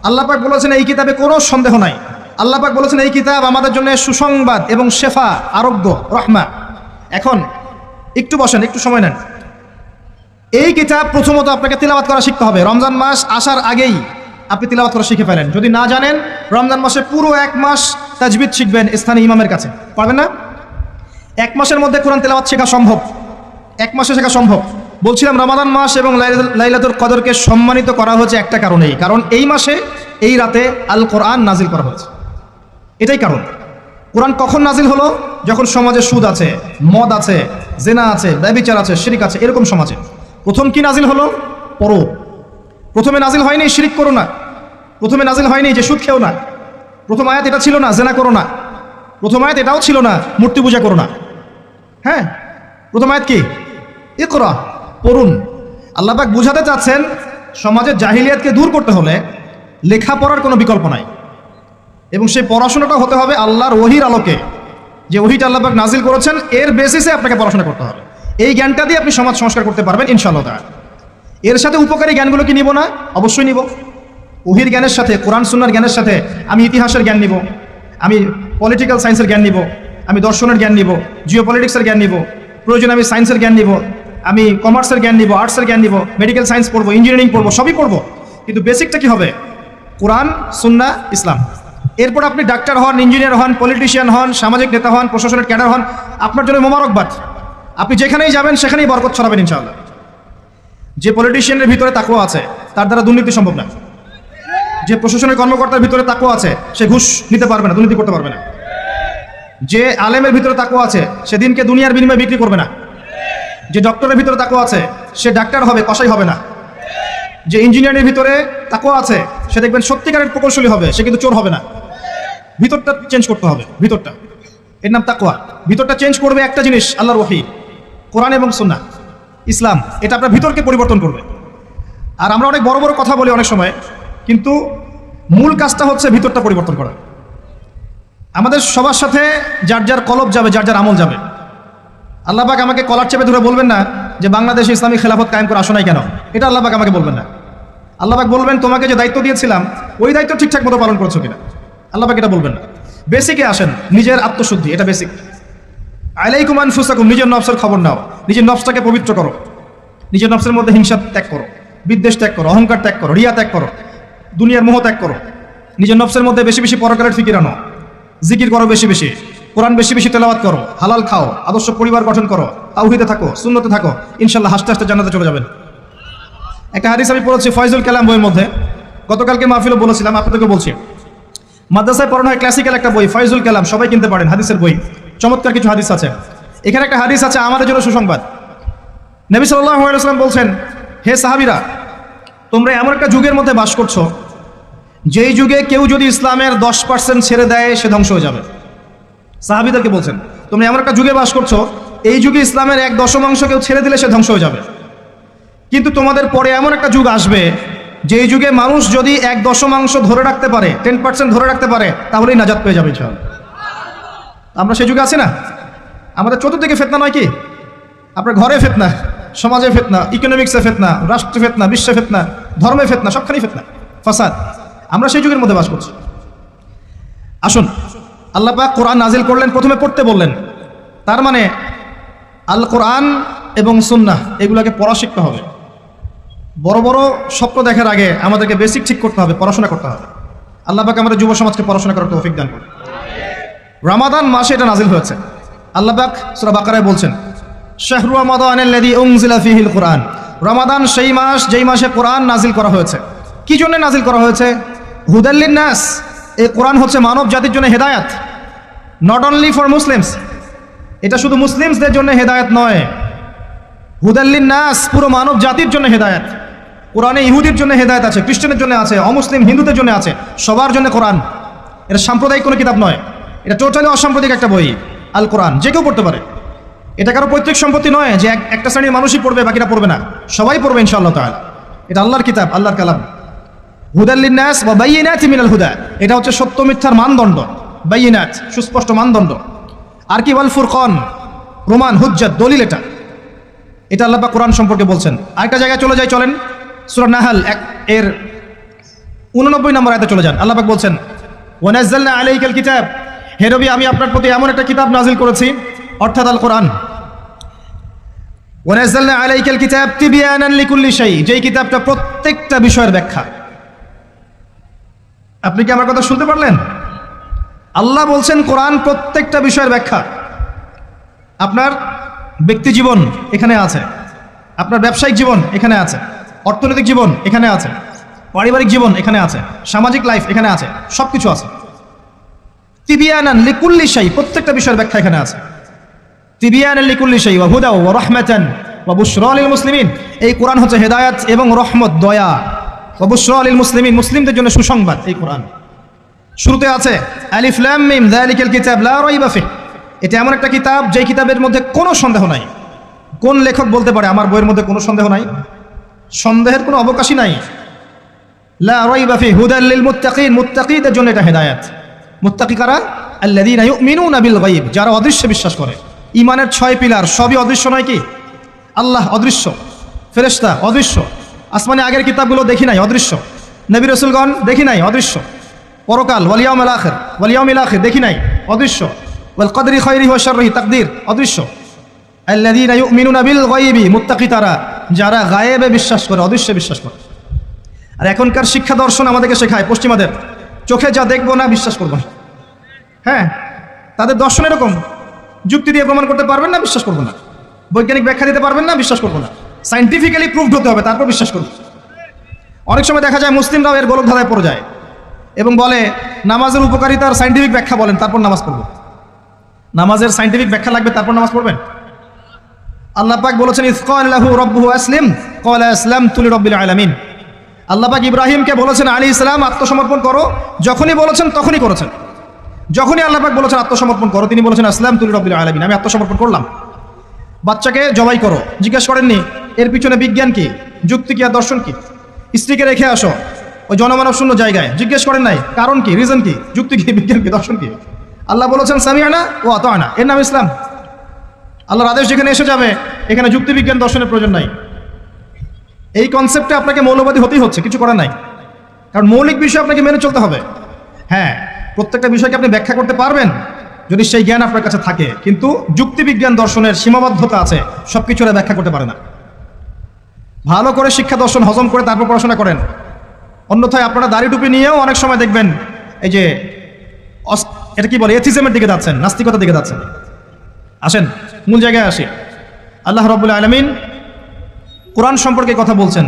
আল্লাহ পাক বলেছেন এই কিতাবে কোনো সন্দেহ নাই। আল্লাহ পাক বলেছেন এই কিতাব আমাদের জন্য সুসংবাদ এবং শেফা, আরোগ্য, রহমা। এখন একটু বসেন, একটু সময় নেন। এই কিতাব প্রথমত আপনাকে তিলাওয়াত করা শিখতে হবে। রমজান মাস আসার আগেই আপনি তিলাওয়াত করা শিখে ফেলেন। যদি না জানেন, রমজান মাসে পুরো এক মাস তাজবিদ শিখবেন স্থানীয় ইমামের কাছে, পারবেন না? এক মাসের মধ্যে কোরআন তেলাওয়াত শেখা সম্ভব, এক মাসে শেখা সম্ভব। বলছিলাম রমাদান মাস এবং লাইলাতুল কদরকে সম্মানিত করা হয়েছে একটা কারণেই, কারণ এই মাসে এই রাতে আল কোরআন নাজিল করা হয়েছে, এটাই কারণ। কোরআন কখন নাজিল হলো? যখন সমাজে সুদ আছে, মদ আছে, জেনা আছে, ব্যভিচার আছে, শিরক আছে, এরকম সমাজে। প্রথম কি নাজিল হলো? পরো। প্রথমে নাজিল হয়নি শিরিক করো না, প্রথমে নাজিল হয়নি যে সুদ খেও না, প্রথম আয়াত এটা ছিল না জেনা করো না, প্রথম আয়াত এটাও ছিল না মূর্তি পূজা করো না। হ্যাঁ, প্রথম আয়াত কি? ইকরা, পড়ুন। আল্লাহ পাক বুঝাতে চাচ্ছেন সমাজের জাহিলিয়াতকে দূর করতে হলে লেখাপড়ার কোনো বিকল্প নাই, এবং সেই পড়াশোনাটা হতে হবে আল্লাহর ওহির আলোকে। যে ওহিটা আল্লাহ পাক নাজিল করেছেন এর বেসিসে আপনাকে পড়াশোনা করতে হবে। এই জ্ঞানটা দিয়ে আপনি সমাজ সংস্কার করতে পারবেন ইনশাআল্লাহ তাআলা। এর সাথে উপকারী জ্ঞানগুলো কি নিব না? অবশ্যই নিব। ওহির জ্ঞানের সাথে, কোরআন সুন্নাহর জ্ঞানের সাথে আমি ইতিহাসের জ্ঞান নিব, আমি পলিটিক্যাল সায়েন্সের জ্ঞান নিব, আমি দর্শনের জ্ঞান নিব, জিও পলিটিক্সের জ্ঞান নিব, প্রয়োজনে আমি সায়েন্সের জ্ঞান নিব, আমি কমার্সের জ্ঞান নিব, আর্টসের জ্ঞান নিব, মেডিকেল সায়েন্স পড়বো, ইঞ্জিনিয়ারিং পড়বো, সবই পড়বো। কিন্তু বেসিকটা কি হবে? কোরআন, সুন্নাহ, ইসলাম। এরপর আপনি ডাক্তার হন, ইঞ্জিনিয়ার হন, পলিটিশিয়ান হন, সামাজিক নেতা হন, প্রশাসনের ক্যাডার হন, আপনার জন্য মোবারকবাদ। আপনি যেখানেই যাবেন সেখানেই বরকত ছড়াবেন ইনশাআল্লাহ। যে পলিটিশিয়ানের ভিতরে তাকওয়া আছে তার দ্বারা দুর্নীতি সম্ভব না। যে প্রশাসনের কর্মকর্তার ভিতরে তাকওয়া আছে সে ঘুষ নিতে পারবে না, দুর্নীতি করতে পারবে না। যে আলেমের ভিতরে তাকওয়া আছে সে দিনকে দুনিয়ার বিনিময়ে বিক্রি করবে না। যে ডক্টরের ভিতরে তাকওয়া আছে সে ডাক্তার হবে, কসাই হবে না। যে ইঞ্জিনিয়ারের ভিতরে তাকওয়া আছে সে দেখবেন সত্যিকারের প্রকৌশলী হবে, সে কিন্তু চোর হবে না। ভিতরটা চেঞ্জ করতে হবে, ভিতরটা, এর নাম তাকওয়া। ভিতরটা চেঞ্জ করবে একটা জিনিস, আল্লাহর ওহী, কোরআন এবং সুন্নাহ, ইসলাম। এটা আপনার ভিতরকে পরিবর্তন করবে। আর আমরা অনেক বড় বড় কথা বলি অনেক সময়, কিন্তু মূল কাজটা হচ্ছে ভিতরটা পরিবর্তন করা। আমাদের সবার সাথে যার যার কলব যাবে, যার যার আমল যাবে। আল্লাহ পাক আমাকে কলার চেপে ধরে বলবেন না যে বাংলাদেশে ইসলামী খেলাফত কায়েম করে আসো নাই কেন, এটা আল্লাহ পাক আমাকে বলবেন না। আল্লাহ পাক বলবেন তোমাকে যে দায়িত্ব দিয়েছিলাম ওই দায়িত্ব ঠিকঠাক মতো পালন করছো কিনা, আল্লাহ পাক এটা বলবেন না। বেসিকে আসেন, নিজের আত্মশুদ্ধি, এটা বেসিক। আলাইকুম আনফুসাকুম, নিজের নফসের খবর নাও, নিজের নফসটাকে পবিত্র করো, নিজের নফসের মধ্যে হিংসা ত্যাগ করো, বিদ্বেষ ত্যাগ করো, অহংকার ত্যাগ করো, রিয়া ত্যাগ করো, দুনিয়ার মোহ ত্যাগ করো। নিজের নফসের মধ্যে বেশি বেশি পরকালের ফিকির আনো, জিকির করো বেশি বেশি, কোরআন বেশি বেশি তেলাওয়াত করো, হালাল খাও, আদর্শ পরিবার গঠন করো, তাওহীদে থাকো, সুন্নতে থাকো, ইনশাআল্লাহ হাসতে হাসতে জান্নাতে চলে যাবেন। একটা হাদিস আমি পড়েছি ফয়জুল কালাম বইয়ের মধ্যে, গতকালকে মাহফিলও বলেছিলাম, আপনাদেরকে বলছি। মাদ্রাসায় পড়ানো হয় ক্লাসিক্যাল একটা বই, ফয়জুল কালাম, সবাই কিনতে পারেন, হাদিসের বই, চমৎকার কিছু হাদিস আছে। এখানে একটা হাদিস আছে আমাদের জন্য সুসংবাদ। নবী সাল্লাল্লাহু আলাইহি ওয়াসাল্লাম বলছেন, হে সাহাবীরা, তোমরা এমন একটা যুগের মধ্যে বাস করছো যেই যুগে কেউ যদি ইসলামের 10% ছেড়ে দেয় সে ধ্বংস হয়ে যাবে। সাহাবীদেরকে বলছেন তোমরা এমন একটা যুগে বাস করছো, এই যুগে ইসলামের 1/10 কেউ ছেড়ে দিলে সে ধ্বংস হয়ে যাবে। কিন্তু তোমাদের পরে এমন একটা যুগ আসবে যেই যুগে মানুষ যদি 1/10 ধরে রাখতে পারে, 10% ধরে রাখতে পারে, তাহলেই নাজাত পেয়ে যাবে ইনশাআল্লাহ। আমরা সেই যুগে আছি না? আমাদের চতুর্দিকে ফিতনা নয় কি? আপনার ঘরে ফিতনা, সমাজে ফিতনা, ইকোনমিক্সে ফিতনা, রাষ্ট্রে ফিতনা, বিশ্বে ফিতনা, ধর্মে ফিতনা, সবখানেই ফিতনা, ফাসাদ। আমরা সেই যুগের মধ্যে বাস করছি। আসুন, আল্লাহ পাক কোরআন নাজিল করলেন, প্রথমে পড়তে বললেন। তার মানে আল কোরআন এবং সুন্নাহ এগুলোকে পড়া শিখতে হবে। বড় বড় স্বপ্ন দেখার আগে আমাদেরকে বেসিক ঠিক করতে হবে, পড়াশোনা করতে হবে। আল্লাহ পাক আমাদের যুব সমাজকে পড়াশোনা করার তৌফিক দান করুন। রমাদান মাসে এটা নাজিল হয়েছে। আল্লাহ পাক সূরা বাকারায় বলছেন, শাহরু রমাদানাল্লাযী উনজিলা ফীহিল কুরআন। রমাদান সেই মাস যেই মাসে কোরআন নাজিল করা হয়েছে। কি জন্য নাজিল করা হয়েছে? হুদাল লিন-নাস। এই কোরআন হচ্ছে মানব জাতির জন্য হেদায়েত, নট অনলি ফর মুসলিমস। এটা শুধু মুসলিমসদের জন্য হেদায়েত নয়, হুদাল লিন-নাস, পুরো মানব জাতির জন্য হেদায়েত। কোরআনে ইহুদির জন্য হেদায়েত আছে, খ্রিস্টানের জন্য আছে, অমুসলিম হিন্দুদের জন্য আছে, সবার জন্য কোরআন। এটা সাম্প্রদায়িক কোনো কিতাব নয়, এটা টোটালি অসাম্প্রদায়িক একটা বই, আল কোরআন। যে কেউ পড়তে পারে, এটা কারো পৈতৃক সম্পত্তি নয় যে একটা শ্রেণীর মানুষই পড়বে বাকিরা পড়বে না, সবাই পড়বে ইনশাআল্লাহ তাআলা। এটা আল্লাহর কিতাব, আল্লাহর কালাম। হুদাল লিন-নাস ওয়া বায়িনাতিন মিনাল হুদা, এটা হচ্ছে সত্য মিথ্যার মানদণ্ড, বায়িনাত সুস্পষ্ট মানদণ্ড। আর কি ওয়াল ফুরকান, প্রমাণ, হুজ্জাত, দলিল। এটা আল্লাহ পাক কোরআন সম্পর্কে বলছেন। আরেকটা জায়গায় চলে যাই, চলেন সূরা নাহল এর 89 নম্বর আয়াতে চলে যান। আল্লাহ পাক বলছেন, ওয়া নাযালনা আলাইকাল কিতাব, হে নবী আমি আপনার প্রতি এমন একটা কিতাব নাজিল করেছি, অর্থাৎ আল কোরআন। ওয়া নাযালনা আলাইকাল কিতাব তিবয়ানান লিকুল্লি শাই, যেই কিতাবটা প্রত্যেকটা বিষয়ের ব্যাখ্যা। আপনি কি আমার কথা শুনতে পারলেন? আল্লাহ বলছেন কোরআন প্রত্যেকটা বিষয়ের ব্যাখ্যা। আপনার ব্যক্তি জীবন এখানে আছে, আপনার ব্যবসায়িক জীবন এখানে আছে, অর্থনৈতিক জীবন এখানে আছে, পারিবারিক জীবন এখানে আছে, সামাজিক লাইফ এখানে আছে, সবকিছু আছে। তিবিয়ানান লিকুল্লি শাই, প্রত্যেকটা বিষয়ের ব্যাখ্যা এখানে আছে। তিবিয়ানান লিকুল্লি শাই ওয়া হুদা ওয়া রাহমাতান ওয়া বুশরা লিল মুসলিমিন, এই কোরআন হচ্ছে হেদায়েত এবং রহমত, দয়া। ওয়া বুশরা লিল মুসলিমিন, মুসলিমদের জন্য সুসংবাদ। এই কোরআন শুরুতে আছে আলিফ লাম মিম যালিকাল কিতাব লা রাইবা ফিহ, এটা এমন একটা কিতাব যেই কিতাবের মধ্যে কোনো সন্দেহ নাই। কোন লেখক বলতে পারে আমার বইয়ের মধ্যে কোনো সন্দেহ নাই? সন্দেহের কোনো অবকাশই নাই। লা রাইবা ফিহ হুদাল লিল মুত্তাকিন, মুত্তাকিদের জন্য এটা হেদায়েত। মুত্তাকি কারা? আল্লাযীনা ইউমিনুনা বিল গায়ব, যারা অদৃশ্যে বিশ্বাস করে। ঈমানের 6 পিলার সবই অদৃশ্য নয় কি? আল্লাহ অদৃশ্য, ফেরেশতা অদৃশ্য, আসমানে আগের কিতাবগুলো দেখি নাই, অদৃশ্য। নবী রাসূলগণ দেখি নাই, অদৃশ্য। পরকাল ওয়াল ইয়াউমিল আখির দেখি নাই, অদৃশ্য। ওয়াল কদরি খায়রিহি ওয়া শাররিহি, তাকদীর অদৃশ্য। আল্লাযীনা ইউমিনুনা বিল গায়বি, মুত্তাকি তারা যারা গায়েবে বিশ্বাস করে, অদৃশ্যে বিশ্বাস করে। আর এখনকার শিক্ষা দর্শন আমাদেরকে শেখায়, পশ্চিমাদের, চোখে যা দেখবো না বিশ্বাস করবো না। হ্যাঁ, তাদের দর্শন এরকম, যুক্তি দিয়ে প্রমাণ করতে পারবেন না, বিশ্বাস করবো না। বৈজ্ঞানিক ব্যাখ্যা দিতে পারবেন না, বিশ্বাস করবো না। সাইন্টিফিক্যালি প্রুভড হতে হবে, তারপর বিশ্বাস করবো। অনেক সময় দেখা যায় মুসলিমরাও এর গোলক ধাঁধায় পড়ে যায় এবং বলে নামাজের উপকারিতার সাইন্টিফিক ব্যাখ্যা বলেন, তারপর নামাজ পড়বো। নামাজের সায়েন্টিফিক ব্যাখ্যা লাগবে, তারপর নামাজ পড়বেন? আল্লাহ পাক বলেছেন ইয ক্বালা লাহু রাব্বুহু আসলিম ক্বালা আসলামতু লিরাব্বিল আলামিন। আল্লাহ পাক ইব্রাহিমকে বলেছেন আলাইহিস সালাম আত্মসমর্পণ করো, যখনই বলেছেন তখনই করেছেন। যখনই আল্লাহ পাক বলেছেন আত্মসমর্পণ করো, তিনি বলেছেন আসলামতু লিরাব্বিল আলামিন, আমি আত্মসমর্পণ করলাম। বাচ্চাকে জবাই করো, জিজ্ঞেস করেননি এর পিছনে বিজ্ঞান কি, যুক্তি কি আর দর্শন কি? স্ত্রীকে রেখে আসো ওই জনমানব শূন্য জায়গায়, জিজ্ঞেস করেন নাই কারণ কি, রিজন কি, যুক্তি কি, বিজ্ঞান কি, দর্শন কি? আল্লাহ বলেছেন সামিআনা ওয়া আতা'না, এর নাম ইসলাম। আল্লাহর আদেশ যেখানে এসে যাবে এখানে যুক্তি বিজ্ঞান দর্শনের প্রয়োজন নাই। এই কনসেপ্টে আপনাকে মৌলবাদী হতেই হচ্ছে, কিছু করার নাই, কারণ মৌলিক বিষয় আপনাকে মেনে চলতে হবে। হ্যাঁ, প্রত্যেকটা বিষয়কে আপনি ব্যাখ্যা করতে পারবেন যদি সেই জ্ঞান আপনার কাছে থাকে, কিন্তু যুক্তি বিজ্ঞান দর্শনের সীমাবদ্ধতা আছে, সব কিছু ব্যাখ্যা করতে পারে না। ভালো করে শিক্ষা দর্শন হজম করে তারপর পড়াশোনা করেন, অন্যথায় আপনারা দাড়ি টুপি নিয়েও অনেক সময় দেখবেন এই যে এটা কি বলে এথিজমের দিকে যাচ্ছেন, নাস্তিকতার দিকে যাচ্ছেন। আসেন মূল জায়গায় আসি। আল্লাহ রাব্বুল আলামিন কোরআন সম্পর্কে কথা বলছেন,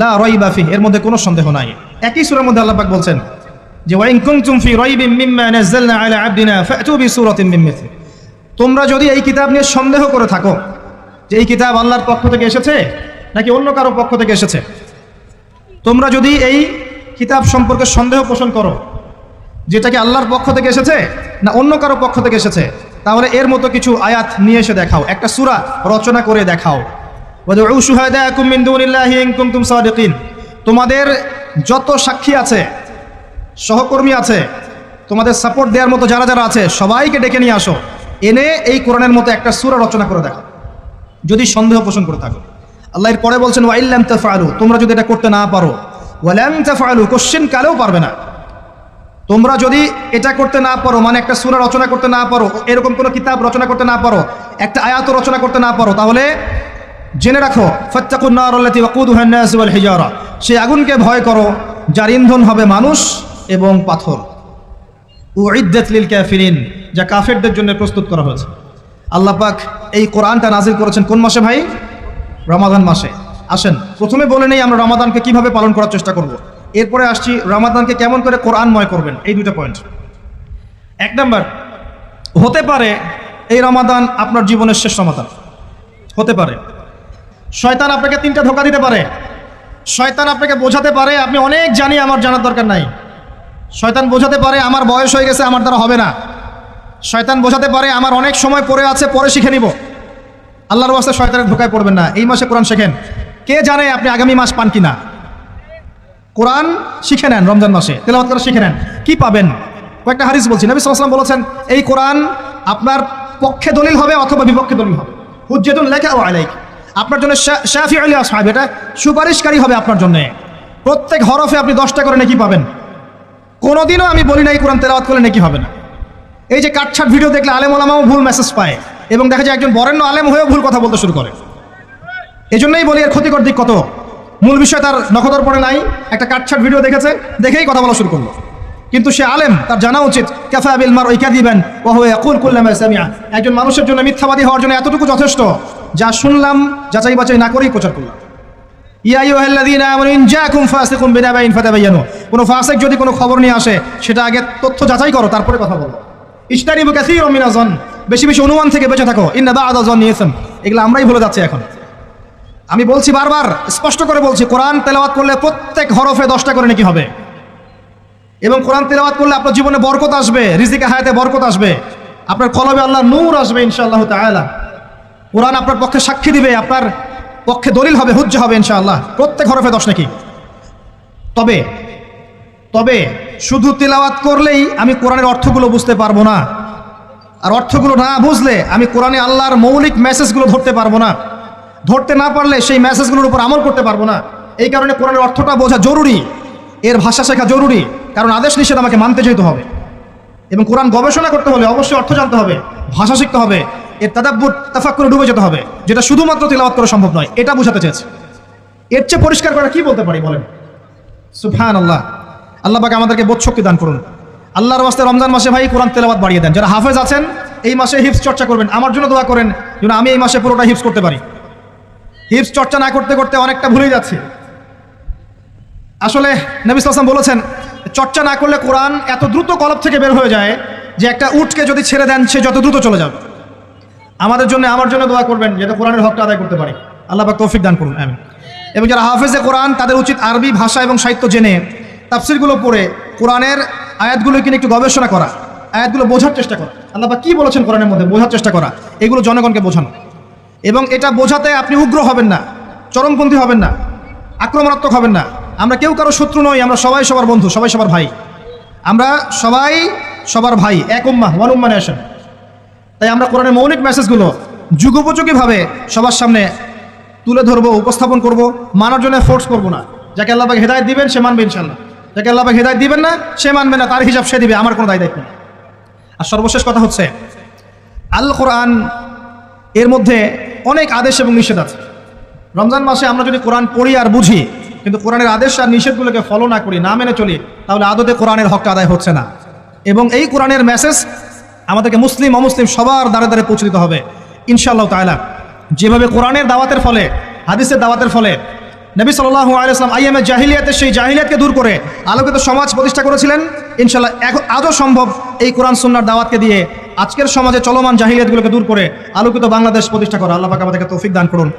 লা রাইবা ফিহি, এর মধ্যে কোনো সন্দেহ নাই। একই সূরার মধ্যে আল্লাহ পাক বলছেন যে ওয়া ইন কুনতুম ফি রাইবিন মিম্মা নাযালনা আলা আবদিনা ফাতু বিসূরাতিন মিন মিথলি, তোমরা যদি এই কিতাব নিয়ে সন্দেহ করে থাকো যে এই কিতাব আল্লাহর পক্ষ থেকে এসেছে নাকি অন্য কারো পক্ষ থেকে এসেছে, তোমরা যদি এই কিতাব সম্পর্কে সন্দেহ পোষণ করো যেটা কি আল্লাহর পক্ষ থেকে এসেছে না অন্য কারো পক্ষ থেকে এসেছে, তাহলে এর মতো কিছু আয়াত নিয়ে এসে দেখাও, একটা সূরা রচনা করে দেখাও। ওয়াদউ শুহাদাকুম মিন দুনিল্লাহি ইন কুনতুম সাদিকিন, তোমাদের যত সাক্ষী আছে, সহকর্মী আছে, তোমাদের সাপোর্ট দেওয়ার মতো যারা যারা আছে সবাইকে ডেকে নিয়ে আসো, এনে এই কোরআনের মতো একটা সূরা রচনা করে দেখাও যদি সন্দেহ পোষণ করে থাকো। আল্লাহ এর পরে বলছেন ওয়া ইল্লাম তাফআলু, তোমরা যদি এটা করতে না পারো, ওয়া লাম তাফআলু, কোশ্চেন কালেও পারবে না। তোমরা যদি এটা করতে না পারো, মানে একটা সূরা রচনা করতে না পারো, এরকম কোনো কিতাব রচনা করতে না পারো, একটা আয়াত রচনা করতে না পারো, তাহলে জেনে রাখো ফাত্তাকুন নার আল্লাতী ওয়াকুদুহা আন-নাস ওয়াল হিজারা, সেই আগুনকে ভয় করো যার ইন্ধন হবে মানুষ এবং পাথর। উইদ্দাত লিল কাফিরিন, যা কাফেরদের জন্য প্রস্তুত করা হয়েছে। আল্লাহ পাক এই কোরআনটা নাজিল করেছেন কোন মাসে ভাই? রমাদান মাসে। আসেন প্রথমে বলে নেই আমরা রমাদানকে কিভাবে পালন করার চেষ্টা করব, এরপরে আসছি রমাদানকে কেমন করে কোরআনময় করবেন, এই দুটো পয়েন্ট। এক নাম্বার, হতে পারে এই রমাদান আপনার জীবনের শেষ রমাদান, হতে পারে। শয়তান আপনাকে তিনটা ধোঁকা দিতে পারে। শয়তান আপনাকে বোঝাতে পারে আপনি অনেক জানি, আমার জানার দরকার নাই। শয়তান বোঝাতে পারে আমার বয়স হয়ে গেছে, আমার দ্বারা হবে না। শয়তান বোঝাতে পারে আমার অনেক সময় পড়ে আছে, পরে শিখে নিব। আল্লাহর ওয়াস্তে শয়তানের ধোঁকায় পড়বেন না। এই মাসে কোরআন শেখেন, কে জানে আপনি আগামী মাস পান কিনা। কোরআন শিখে নেন, রমজান মাসে তেলাওয়াত করে শিখে নেন, কি পাবেন? কয়েকটা হাদিস বলছি। নবী সাল্লাল্লাহু আলাইহি ওয়াসাল্লাম বলেছেন এই কোরআন আপনার পক্ষে দলিল হবে অথবা বিপক্ষে দলিল হবে। হুজ্জাতুন লাকা ওয়া আলাইক, আপনার জন্য শাফিঈ আলী আসহাব, এটা সুপারিশকারী হবে আপনার জন্য। প্রত্যেক হরফে আপনি 10টা করে নেকি পাবেন। কোনোদিনও আমি বলি না এই কোরআন তেলাওয়াত করলে নেকি হবে না। এই যে কাটছাট ভিডিও দেখলে আলেম ওলামাও ভুল মেসেজ পায়, এবং দেখা যায় একজন বরেণ্য আলেম হয়েও ভুল কথা বলতে শুরু করে। এই জন্যই বলি এর ক্ষতিকর দিক কত। মূল বিষয় তার নখদর পড়ে নাই, একটা কাটছাট ভিডিও দেখেছে, দেখেই কথা বলা শুরু করলো। কিন্তু সে আলেম, তার জানা উচিত কাফা বিল মারই কাযিবান ওয়া হুয়া ইয়াকুল কুল্লামা সামিআ, একজন মানুষের জন্য মিথ্যাবাদী হওয়ার জন্য এতটুকু যথেষ্ট, যা শুনলাম যাচাই বাছাই না করেই প্রচার করলাম। ইয়া আইয়ুহাল্লাযীনা আমানু ইন জাআকুম ফাসিকুম বিনাবাইন ফাতাবায়ানু, কোনো ফাসিক যদি কোনো খবর নিয়ে আসে সেটা আগে তথ্য যাচাই করো, তারপরে কথা বলো। ইজতানিবু কাসীরাম মিনাজ যন, বেশি বেশি অনুমান থেকে বেঁচে থাকো। ইন্না বা'দা যন্নি ইসম, এগুলো আমরাই ভুলে যাচ্ছি এখন। আমি বলছি বারবার, স্পষ্ট করে বলছি, কোরআন তেলাওয়াত করলে প্রত্যেক হরফে 10টা করে নেকি হবে। এবং কোরআন তেলাওয়াত করলে আপনার জীবনে বরকত আসবে, রিজিকে হায়াতে বরকত আসবে, আপনার কলবে আল্লাহর নূর আসবে ইনশাআল্লাহ তাআলা। কোরআন আপনার পক্ষে সাক্ষী দিবে, আপনার পক্ষে দলিল হবে, হুজ্জা হবে ইনশাআল্লাহ। প্রত্যেক হরফে 10 নাকি। তবে শুধু তেলাওয়াত করলেই আমি কোরআনের অর্থগুলো বুঝতে পারবো না, আর অর্থগুলো না বুঝলে আমি কোরআনে আল্লাহর মৌলিক মেসেজগুলো ধরতে পারবো না। ধরতে না পারলে সেই মেসেজগুলোর উপর আমল করতে পারবো না। এই কারণে কোরআনের অর্থটা বোঝা জরুরি, এর ভাষা শেখা জরুরি, কারণ আদেশ নিষেধ আমাকে মানতে যেতে হবে। এবং কোরআন গবেষণা করতে হলে অবশ্যই অর্থ জানতে হবে, ভাষা শিখতে হবে, এর তাদাব্বুর তাফাক্কুরে ডুবে যেতে হবে, যেটা শুধুমাত্র তেলাওয়াত করা সম্ভব নয়। এটা বোঝাতে চেয়েছে। এর চেয়ে পরিষ্কার করা কি বলতে পারি বলেন? সুবহানাল্লাহ। আল্লাহ পাক আমাদেরকে বোধশক্তি দান করুন। আল্লাহর ওয়াস্তে রমজান মাসে ভাই কোরআন তেলাওয়াত বাড়িয়ে দেন। যারা হাফেজ আছেন এই মাসে হিফজ চর্চা করবেন, আমার জন্য দোয়া করেন যেন আমি এই মাসে পুরোটা হিফজ করতে পারি। হিফজ চর্চা না করতে করতে অনেকটা ভুলেই যাচ্ছে। আসলে নবী সাল্লাল্লাহু আলাইহি ওয়াসাল্লাম বলেছেন চর্চা না করলে কোরআন এত দ্রুত কলব থেকে বের হয়ে যায় যে একটা উটকে যদি ছেড়ে দেন সে যত দ্রুত চলে যাবে। আমাদের জন্য, আমার জন্য দোয়া করবেন যাতে কোরআনের হকটা আদায় করতে পারি। আল্লাহ পাক তৌফিক দান করুন, আমিন। এবং যারা হাফেজে কোরআন তাদের উচিত আরবি ভাষা এবং সাহিত্য জেনে তাফসিরগুলো পড়ে কোরআনের আয়াতগুলো কিনে একটু গবেষণা করা, আয়াতগুলো বোঝার চেষ্টা করা, আল্লাহ পাক কী বলেছেন কোরআনের মধ্যে বোঝার চেষ্টা করা, এগুলো জনগণকে বোঝানো। এবং এটা বোঝাতে আপনি উগ্র হবেন না, চরমপন্থী হবেন না, আক্রমণাত্মক হবেন না। আমরা কেউ কারো শত্রু নই, আমরা সবাই সবার বন্ধু, সবাই সবার ভাই। আমরা সবাই সবার ভাই, এক উম্মাহ, ওয়ান উম্মাহ নেশন। তাই আমরা কোরআনের মৌলিক মেসেজগুলো যুগোপযোগীভাবে সবার সামনে তুলে ধরবো, উপস্থাপন করব, মানার জন্য ফোর্স করব না। যাকে আল্লাহ পাক হেদায়েত দিবেন সে মানবে ইনশাআল্লাহ, যাকে আল্লাহ পাক হেদায়েত দিবেন না সে মানবে না, তার হিসাব সে দিবে, আমার কোনো দায় দায়িত্ব নেই। আর সর্বশেষ কথা হচ্ছে, আল কোরআন এর মধ্যে অনেক আদেশ এবং নিষেধ আছে। রমজান মাসে আমরা যদি কোরআন পড়ি আর বুঝি কিন্তু কোরআনের আদেশ আর নিষেধগুলোকে ফলো না করি, না মেনে চলি, তাহলে আদতে কোরআনের হকটা আদায় হচ্ছে না। এবং এই কোরআনের মেসেজ আমাদেরকে মুসলিম অমুসলিম সবার দ্বারে দ্বারে পৌঁছে দিতে হবে ইনশাআল্লাহ তাআলা। যেভাবে কোরআনের দাওয়াতের ফলে, হাদিসের দাওয়াতের ফলে নবী সাল্লাল্লাহু আলাইহি ওয়াসাল্লাম আইয়ামে জাহিলিয়াতের সেই জাহিলিয়াতকে দূর করে আলোকিত সমাজ প্রতিষ্ঠা করেছিলেন, ইনশাআল্লাহ আজও সম্ভব এই কোরআন সুন্নাহর দাওয়াতকে দিয়ে আজকের সমাজে চলমান জাহিলিয়াতগুলোকে দূর করে আলোকিত বাংলাদেশ প্রতিষ্ঠা করা। আল্লাহ পাক আমাদেরকে তৌফিক দান করুন।